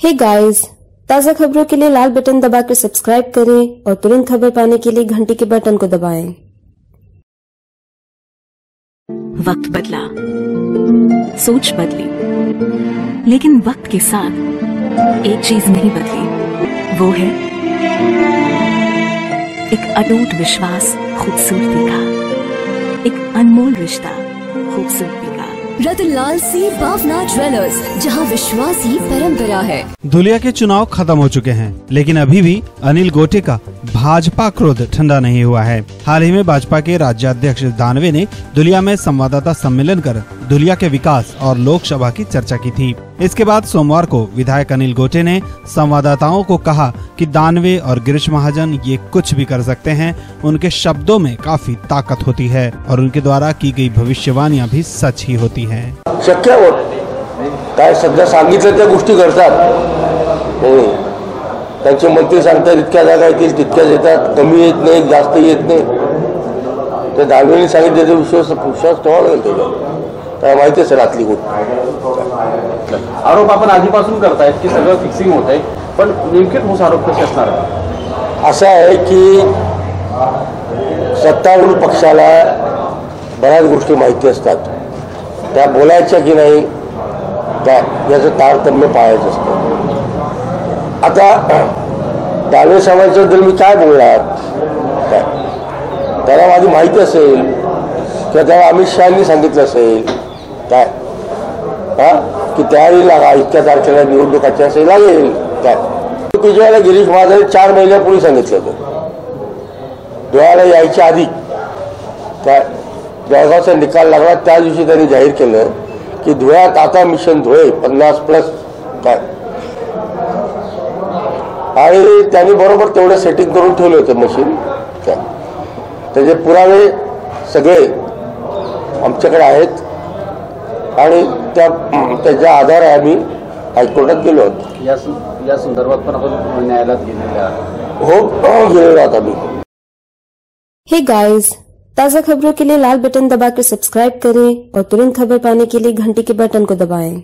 Hey guys, ताज़ा खबरों के लिए लाल बटन दबाकर सब्सक्राइब करें और तुरंत खबर पाने के लिए घंटी के बटन को दबाएं। वक्त बदला, सोच बदली, लेकिन वक्त के साथ एक चीज नहीं बदली। वो है एक अटूट विश्वास खूबसूरती का, एक अनमोल रिश्ता खूबसूरती का। रतनलाल सी बावना ज्वेलर्स, जहां विश्वास ही परंपरा है। धुलिया के चुनाव खत्म हो चुके हैं, लेकिन अभी भी अनिल गोटे का भाजपा क्रोध ठंडा नहीं हुआ है। हाल ही में भाजपा के राज्याध्यक्ष दानवे ने धुलिया में संवाददाता सम्मेलन कर धुलिया के विकास और लोकसभा की चर्चा की थी। इसके बाद सोमवार को विधायक अनिल गोटे ने संवाददाताओं को कहा कि दानवे और गिरीश महाजन ये कुछ भी कर सकते हैं, उनके शब्दों में काफी ताकत होती है और उनके द्वारा की गई भविष्यवाणियां भी सच ही होती हैं। शक्य होत काय सध्या सांगितलं त्या गोष्टी करतात। त्यांचे मंत्री सांगतात इतक्या जागा येतील, तितक्याच येतात, कमी येत नाही, जास्त येत नाही। ते दानवेंनी सांगितले विश्वास ठेवावा लागेल त्याला माहिती आहे रातली गोष्ट। आरोप आपण आधीपासून करतायत की सगळं फिक्सिंग होत आहे, पण नेमके ठोस आरोप कसे असणार? असं आहे की सत्तारूढ पक्षाला बऱ्याच गोष्टी माहिती असतात, त्या बोलायच्या की नाही त्या याचं तारतम्य पाळायचं असतं। आता दानवे साहेबांबद्दल मी काय बोलणार, त्याला माझी माहिती असेल किंवा त्याला अमित शहानी सांगितलं असेल काय की तयारी लागा, इतक्या तारखेला निवडणुकाची असेल लागेल काय। विजयाला गिरीश महाजन 4 महिन्यापूर्वी सांगितलं होतं, धुळ्याला यायच्या आधी काय जळगावचा निकाल लागला त्या दिवशी त्यांनी जाहीर केलं की धुळ्यात आता मिशन धुळे 50+ काय, आणि त्यांनी बरोबर तेवढं सेटिंग करून ठेवले होते मशीन काय। त्याचे पुरावे सगळे आमच्याकडे आहेत आणि त्याच्या आधारे आम्ही हायकोर्टात गेलो होतो। या संदर्भात पण आपण न्यायालयात गेलेले आहात? हो, गेलेलो आहोत आम्ही। हे गाइस, ताज़ा खबरों के लिए लाल बटन दबाकर सब्सक्राइब करें और तुरंत खबर पाने के लिए घंटी के बटन को दबाएं।